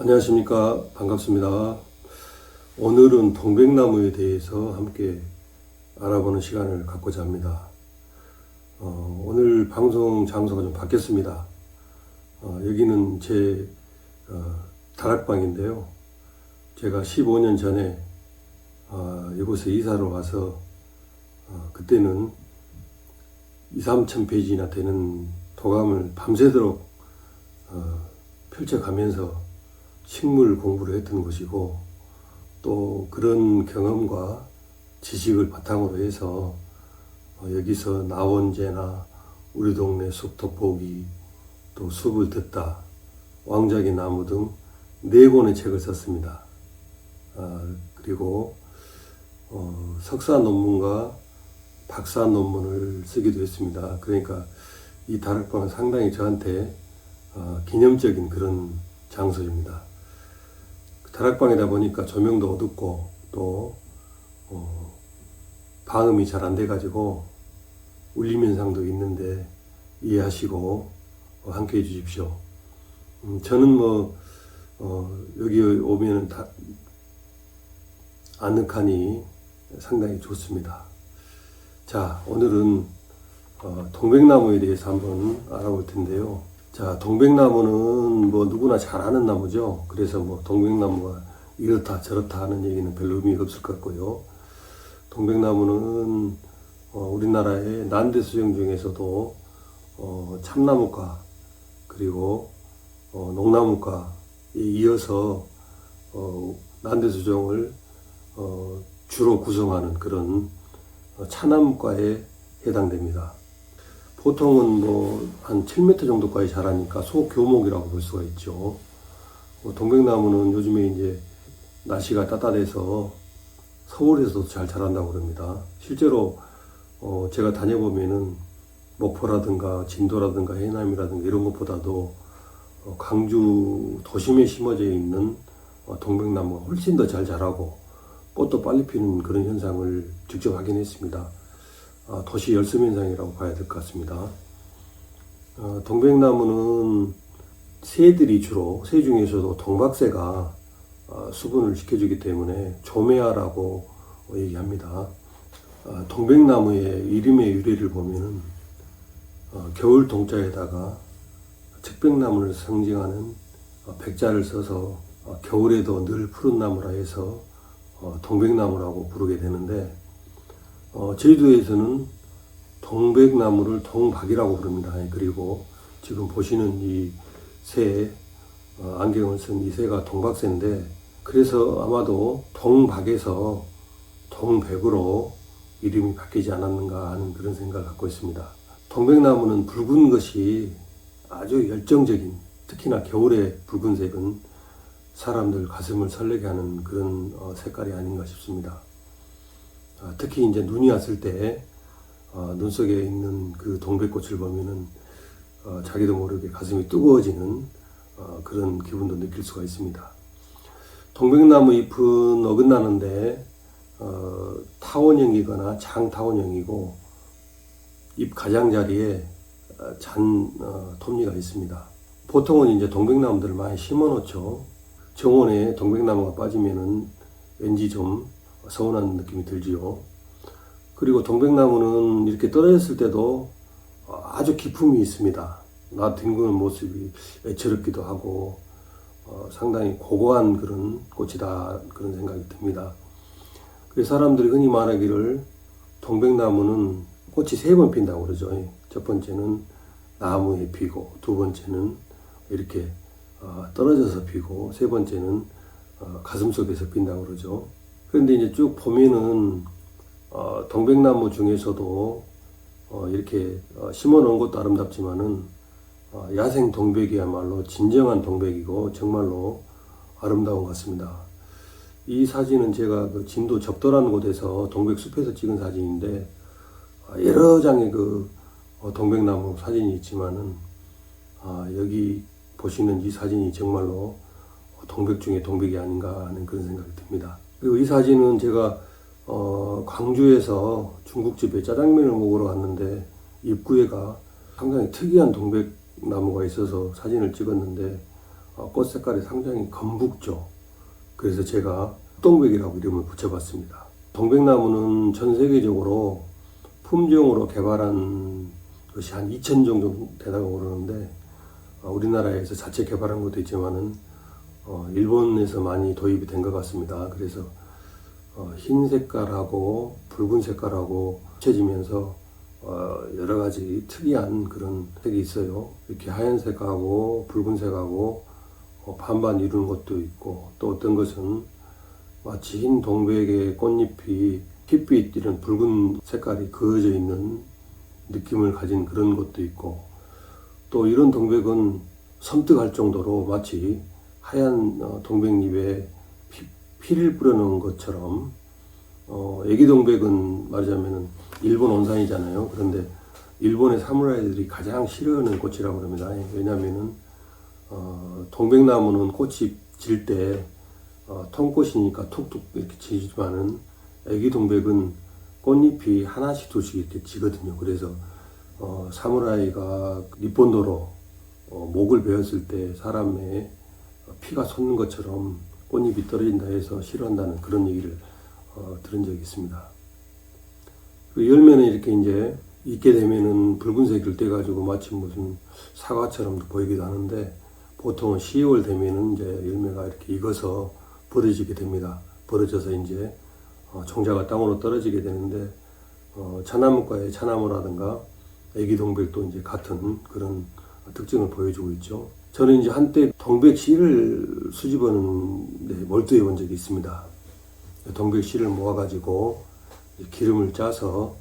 안녕하십니까. 반갑습니다. 오늘은 동백나무에 대해서 함께 알아보는 시간을 갖고자 합니다. 오늘 방송 장소가 좀 바뀌었습니다. 여기는 제 다락방인데요. 제가 15년 전에 이곳에 이사를 와서 그때는 2, 3천 페이지나 되는 도감을 밤새도록 펼쳐가면서 식물 공부를 했던 곳이고, 또 그런 경험과 지식을 바탕으로 해서 여기서 나원재나 우리 동네 숲 돋보기, 또 숲을 듣다, 왕작의 나무 등 4권의 책을 썼습니다. 그리고 석사 논문과 박사 논문을 쓰기도 했습니다. 그러니까 이 다락방은 상당히 저한테 기념적인 그런 장소입니다. 다락방이다 보니까 조명도 어둡고 또 방음이 잘 안 돼가지고 울림 현상도 있는데 이해하시고 함께 해주십시오. 저는 여기 오면 아늑하니 상당히 좋습니다. 자, 오늘은 동백나무에 대해서 한번 알아볼 텐데요. 자, 동백나무는 누구나 잘 아는 나무죠. 그래서 동백나무가 이렇다 저렇다 하는 얘기는 별로 의미가 없을 것 같고요. 동백나무는 우리나라의 난대수종 중에서도 참나무과 그리고 농나무과에 이어서 난대수종을 주로 구성하는 그런 차나무과에 해당됩니다. 보통은 한 7m 정도까지 자라니까 소교목이라고 볼 수가 있죠. 동백나무는 요즘에 이제 날씨가 따뜻해서 서울에서도 잘 자란다고 그럽니다. 실제로 제가 다녀보면은 목포라든가 진도라든가 해남이라든가 이런 것보다도 광주 도심에 심어져 있는 동백나무가 훨씬 더 잘 자라고 꽃도 빨리 피는 그런 현상을 직접 확인했습니다. 도시 열섬 현상이라고 봐야 될 것 같습니다. 동백나무는 새들이 주로, 새 중에서도 동박새가 수분을 지켜주기 때문에 조매화라고 얘기합니다. 동백나무의 이름의 유래를 보면은 겨울 동자에다가 측백나무를 상징하는 백자를 써서 겨울에도 늘 푸른 나무라 해서 동백나무라고 부르게 되는데, 제주도에서는 동백나무를 동박이라고 부릅니다. 그리고 지금 보시는 이 새, 안경을 쓴 이 새가 동박새인데, 그래서 아마도 동박에서 동백으로 이름이 바뀌지 않았는가 하는 그런 생각을 갖고 있습니다. 동백나무는 붉은 것이 아주 열정적인, 특히나 겨울의 붉은색은 사람들 가슴을 설레게 하는 그런 색깔이 아닌가 싶습니다. 특히 이제 눈이 왔을 때 눈 속에 있는 그 동백꽃을 보면은 자기도 모르게 가슴이 뜨거워지는 그런 기분도 느낄 수가 있습니다. 동백나무 잎은 어긋나는데 타원형이거나 장타원형이고 잎 가장자리에 톱니가 있습니다. 보통은 이제 동백나무들을 많이 심어 놓죠. 정원에 동백나무가 빠지면은 왠지 좀 서운한 느낌이 들지요. 그리고 동백나무는 이렇게 떨어졌을 때도 아주 기품이 있습니다. 나 뒹구는 모습이 애처롭기도 하고 상당히 고고한 그런 꽃이다, 그런 생각이 듭니다. 그래서 사람들이 흔히 말하기를 동백나무는 꽃이 3번 핀다고 그러죠. 첫 번째는 나무에 피고, 두 번째는 이렇게 떨어져서 피고, 세 번째는 가슴 속에서 핀다고 그러죠. 그런데 이제 쭉 보면은 동백나무 중에서도 이렇게 심어 놓은 것도 아름답지만은 야생 동백이야말로 진정한 동백이고 정말로 아름다운 것 같습니다. 이 사진은 제가 그 진도 접도라는 곳에서 동백숲에서 찍은 사진인데, 여러 장의 그 동백나무 사진이 있지만은 여기 보시는 이 사진이 정말로 동백 중에 동백이 아닌가 하는 그런 생각이 듭니다. 그리고 이 사진은 제가 광주에서 중국집에 짜장면을 먹으러 갔는데 입구에가 상당히 특이한 동백나무가 있어서 사진을 찍었는데 꽃 색깔이 상당히 검붉죠. 그래서 제가 동백이라고 이름을 붙여봤습니다. 동백나무는 전 세계적으로 품종으로 개발한 것이 한 2,000 정도 되다고 그러는데 우리나라에서 자체 개발한 것도 있지만은 일본에서 많이 도입이 된 것 같습니다. 그래서 흰 색깔하고 붉은 색깔하고 합쳐지면서 여러 가지 특이한 그런 색이 있어요. 이렇게 하얀색하고 붉은색하고 반반 이루는 것도 있고, 또 어떤 것은 마치 흰 동백의 꽃잎이 핏빛 이런 붉은 색깔이 그어져 있는 느낌을 가진 그런 것도 있고, 또 이런 동백은 섬뜩할 정도로 마치 하얀 동백잎에 피를 뿌려놓은 것처럼, 애기 동백은 말하자면 일본 원산이잖아요. 그런데 일본의 사무라이들이 가장 싫어하는 꽃이라고 합니다. 왜냐하면은 동백나무는 꽃이 질 때 통꽃이니까 툭툭 이렇게 지지만은 애기 동백은 꽃잎이 하나씩 둘씩 이렇게 지거든요. 그래서 사무라이가 니폰도로 목을 베었을 때 사람의 피가 솟는 것처럼 꽃잎이 떨어진다 해서 싫어한다는 그런 얘기를 들은 적이 있습니다. 그 열매는 이렇게 이제 익게 되면은 붉은색을 떼가지고 마치 무슨 사과처럼 보이기도 하는데, 보통은 10월 되면은 이제 열매가 이렇게 익어서 벌어지게 됩니다. 벌어져서 이제 종자가 땅으로 떨어지게 되는데, 차나무과의 차나무라든가 애기동백도 이제 같은 그런 특징을 보여주고 있죠. 저는 이제 한때 동백 씨를 수집하는 데 몰두해 본 적이 있습니다. 동백 씨를 모아가지고 기름을 짜서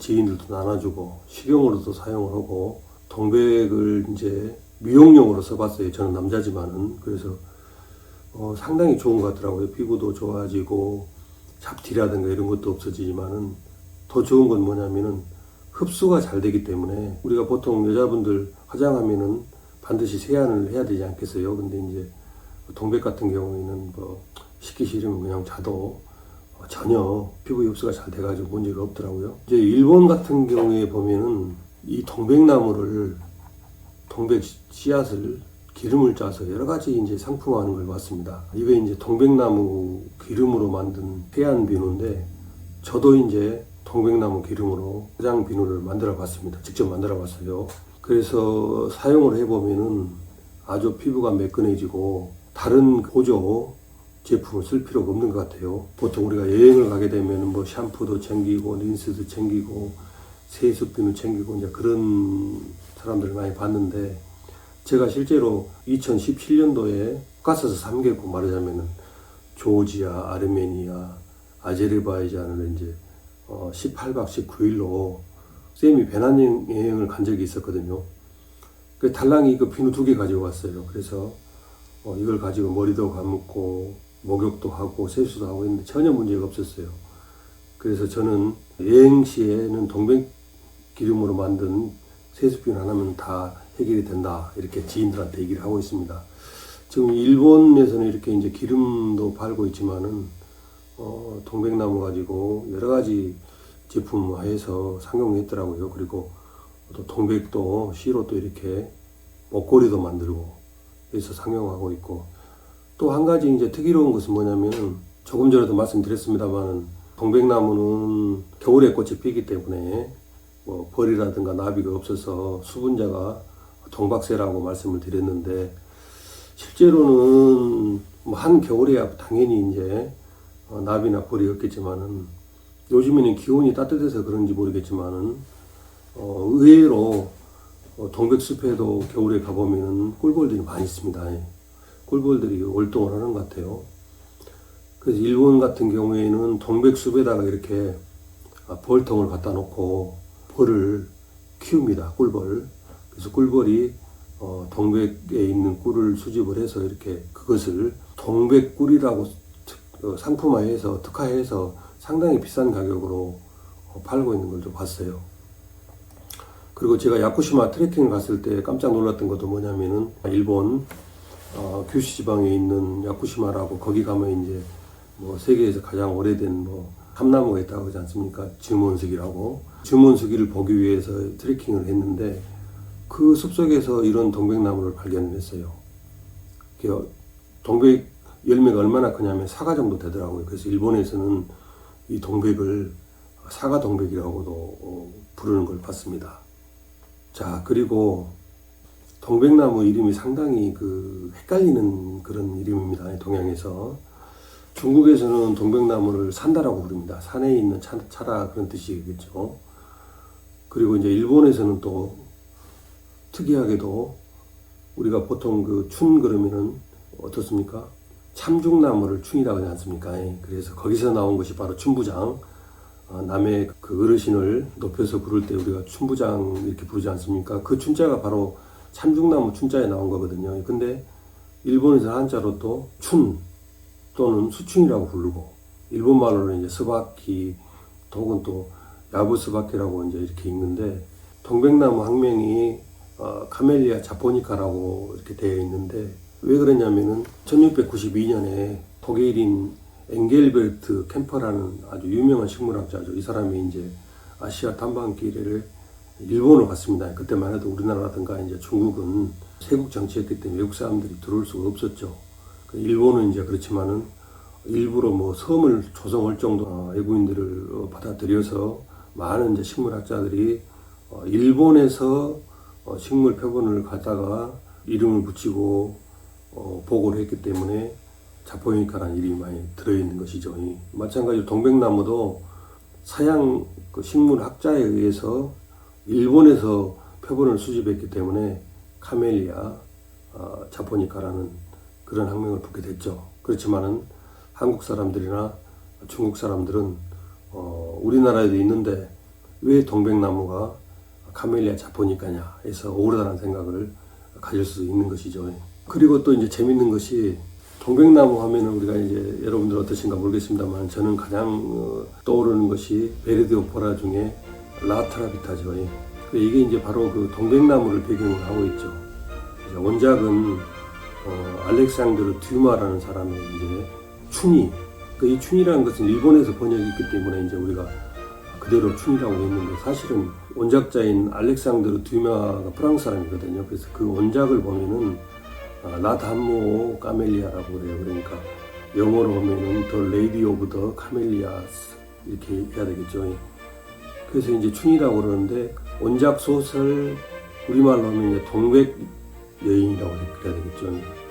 지인들도 나눠주고 식용으로도 사용을 하고, 동백을 이제 미용용으로 써봤어요. 저는 남자지만은. 그래서 상당히 좋은 것 같더라고요. 피부도 좋아지고 잡티라든가 이런 것도 없어지지만은, 더 좋은 건 뭐냐면은 흡수가 잘 되기 때문에, 우리가 보통 여자분들 화장하면은 반드시 세안을 해야 되지 않겠어요? 근데 이제 동백 같은 경우에는 씻기 싫으면 그냥 자도 전혀 피부 흡수가 잘 돼가지고 문제가 없더라고요. 이제 일본 같은 경우에 보면은 이 동백나무를, 동백 씨앗을 기름을 짜서 여러 가지 이제 상품화하는 걸 봤습니다. 이게 이제 동백나무 기름으로 만든 태안 비누인데, 저도 이제 동백나무 기름으로 화장 비누를 만들어 봤습니다. 직접 만들어 봤어요. 그래서 사용을 해보면은 아주 피부가 매끈해지고 다른 보조 제품을 쓸 필요가 없는 것 같아요. 보통 우리가 여행을 가게 되면 샴푸도 챙기고 린스도 챙기고 세수비누 챙기고 이제 그런 사람들을 많이 봤는데, 제가 실제로 2017년도에 코카서스 3개국 말하자면은 조지아, 아르메니아, 아제르바이잔을 이제 18박 19일로 쌤이 배낭여행을 간 적이 있었거든요. 그 달랑이 그 비누 2개 가지고 왔어요. 그래서 이걸 가지고 머리도 감고 목욕도 하고 세수도 하고 했는데 전혀 문제가 없었어요. 그래서 저는 여행 시에는 동백 기름으로 만든 세수비누 하나면 다 해결이 된다, 이렇게 지인들한테 얘기를 하고 있습니다. 지금 일본에서는 이렇게 이제 기름도 팔고 있지만은 동백나무 가지고 여러 가지 제품화해서 상용했더라고요. 그리고 또 동백도 씨로 또 이렇게 목걸이도 만들고 해서 상용하고 있고, 또 한 가지 이제 특이로운 것은 뭐냐면은, 조금 전에도 말씀드렸습니다만 동백나무는 겨울에 꽃이 피기 때문에 벌이라든가 나비가 없어서 수분자가 동박새라고 말씀을 드렸는데, 실제로는 한 겨울에야 당연히 이제 나비나 벌이 없겠지만은, 요즘에는 기온이 따뜻해서 그런지 모르겠지만은 의외로 동백숲에도 겨울에 가보면은 꿀벌들이 많이 있습니다. 꿀벌들이 월동을 하는 것 같아요. 그래서 일본 같은 경우에는 동백숲에다가 이렇게 벌통을 갖다 놓고 벌을 키웁니다. 꿀벌. 그래서 꿀벌이 동백에 있는 꿀을 수집을 해서 이렇게 그것을 동백꿀이라고 상품화해서 특화해서 상당히 비싼 가격으로 팔고 있는 걸 좀 봤어요. 그리고 제가 야쿠시마 트레킹을 갔을 때 깜짝 놀랐던 것도 뭐냐면은, 일본 규슈 지방에 있는 야쿠시마라고, 거기 가면 이제 세계에서 가장 오래된 참나무가 있다고 하지 않습니까? 증원석이라고. 증원석이를 보기 위해서 트레킹을 했는데, 그 숲속에서 이런 동백나무를 발견을 했어요. 이렇게 동백 열매가 얼마나 크냐면 사과 정도 되더라고요. 그래서 일본에서는 이 동백을 사과 동백이라고도 부르는 걸 봤습니다. 자, 그리고 동백나무 이름이 상당히 헷갈리는 그런 이름입니다. 동양에서. 중국에서는 동백나무를 산다라고 부릅니다. 산에 있는 차라 그런 뜻이겠죠. 그리고 이제 일본에서는 또 특이하게도 우리가 보통 춘 그러면은 어떻습니까? 참중나무를 춘이라고 하지 않습니까? 그래서 거기서 나온 것이 바로 춘부장. 남의 어르신을 높여서 부를 때 우리가 춘부장 이렇게 부르지 않습니까? 그 춘자가 바로 참중나무 춘자에 나온 거거든요. 근데 일본에서 한자로 또 춘 또는 수춘이라고 부르고, 일본 말로는 이제 스바키 혹은 또 야부스바키라고 이제 이렇게 읽는데, 동백나무 학명이 카멜리아 자포니카라고 이렇게 되어 있는데, 왜 그러냐면은 1692년에 독일인 엥겔베르트 캠퍼라는 아주 유명한 식물학자죠. 이 사람이 이제 아시아 탐방길을 일본으로 갔습니다. 그때만 해도 우리나라라든가 이제 중국은 세국 정치였기 때문에 외국 사람들이 들어올 수가 없었죠. 일본은 이제 그렇지만은 일부러 뭐 섬을 조성할 정도 외국인들을 받아들여서 많은 이제 식물학자들이 일본에서 식물 표본을 갖다가 이름을 붙이고 보고를 했기 때문에 자포니카라는 이름이 많이 들어있는 것이죠. 마찬가지로 동백나무도 서양 식물학자에 의해서 일본에서 표본을 수집했기 때문에 카멜리아 자포니카라는 그런 학명을 붙게 됐죠. 그렇지만은 한국 사람들이나 중국 사람들은 우리나라에도 있는데 왜 동백나무가 카멜리아 자포니카냐 해서 억울하다는 생각을 가질 수 있는 것이죠. 그리고 또 이제 재밌는 것이 동백나무 하면은 우리가 이제 여러분들 어떠신가 모르겠습니다만 저는 가장 떠오르는 것이 베르디 오페라 중에 라트라비타죠. 이게 이제 바로 동백나무를 배경으로 하고 있죠. 원작은 알렉산드르 듀마라는 사람의 이제 춘이, 이 춘이라는 것은 일본에서 번역이 있기 때문에 이제 우리가 그대로 춘이라고 했는데, 사실은 원작자인 알렉산드르 듀마가 프랑스 사람이거든요. 그래서 그 원작을 보면은 라담모 카멜리아라고 그래요. 그러니까 영어로 보면은 The Lady of the Camellias 이렇게 해야 되겠죠. 그래서 이제 춘이라고 그러는데, 원작 소설 우리말로 하면 이제 동백 여인이라고 해야 되겠죠.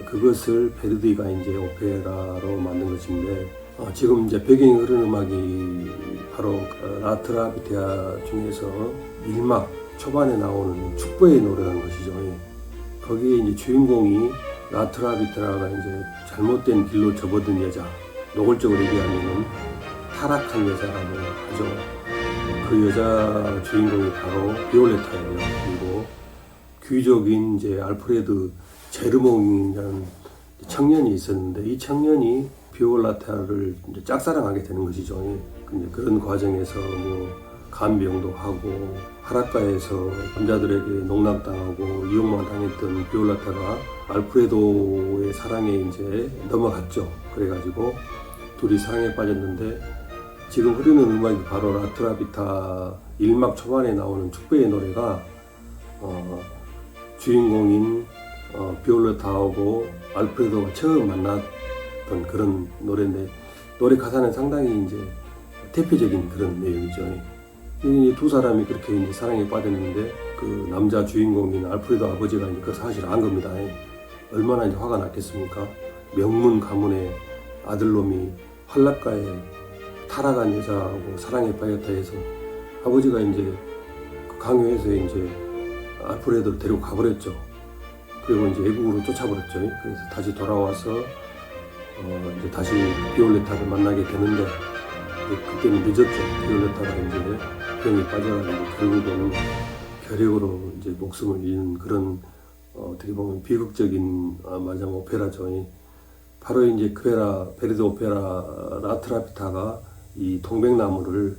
그것을 베르디가 이제 오페라로 만든 것인데, 지금 이제 배경에 흐르는 음악이 바로 라트라비테아 중에서 1막 초반에 나오는 축보의 노래라는 것이죠. 거기에 이제 주인공이 라트라비테라가 이제 잘못된 길로 접어든 여자, 노골적으로 얘기하면은 타락한 여자라고 하죠. 그 여자 주인공이 바로 비올레타예요. 그리고 귀족인 이제 알프레드 제르몽이라는 청년이 있었는데, 이 청년이 비올레타를 이제 짝사랑하게 되는 것이죠. 근데 그런 과정에서 뭐 간병도 하고 하락가에서 남자들에게 농락당하고 이용만 당했던 비올레타가 알프레도의 사랑에 이제 넘어갔죠. 그래가지고 둘이 사랑에 빠졌는데, 지금 흐르는 음악이 바로 라트라비타 1막 초반에 나오는 축배의 노래가 주인공인 비올레타하고 알프레도가 처음 만났던 그런 노래인데, 노래 가사는 상당히 이제 대표적인 그런 내용이죠. 이 두 사람이 그렇게 이제 사랑에 빠졌는데, 그 남자 주인공인 알프레도 아버지가 이제 그 사실을 안 겁니다. 얼마나 이제 화가 났겠습니까? 명문 가문의 아들놈이 한락가에 타락한 여자하고 사랑에 빠졌다 해서 아버지가 이제 그 강요해서 이제 알프레도를 데리고 가버렸죠. 그리고 이제 외국으로 쫓아버렸죠. 그래서 다시 돌아와서 이제 다시 비올레타를 만나게 되는데, 그때는 늦었죠. 비올레타가 이제 병에 빠져가지고 결국은 결핵으로 이제 목숨을 잃는 그런 어떻게 보면 비극적인 말하자면 오페라죠. 바로 이제 베르디 오페라 라트라비타가 이 동백나무를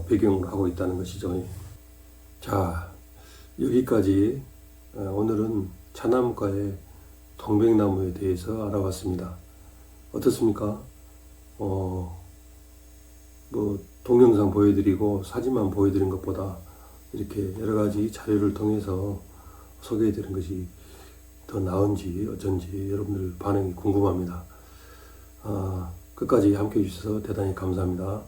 배경으로 하고 있다는 것이죠. 자, 여기까지 오늘은 차나무가의 동백나무에 대해서 알아봤습니다. 어떻습니까? 뭐 동영상 보여드리고 사진만 보여드린 것보다 이렇게 여러 가지 자료를 통해서 소개해드린 것이 더 나은지 어쩐지 여러분들 반응이 궁금합니다. 끝까지 함께 해주셔서 대단히 감사합니다.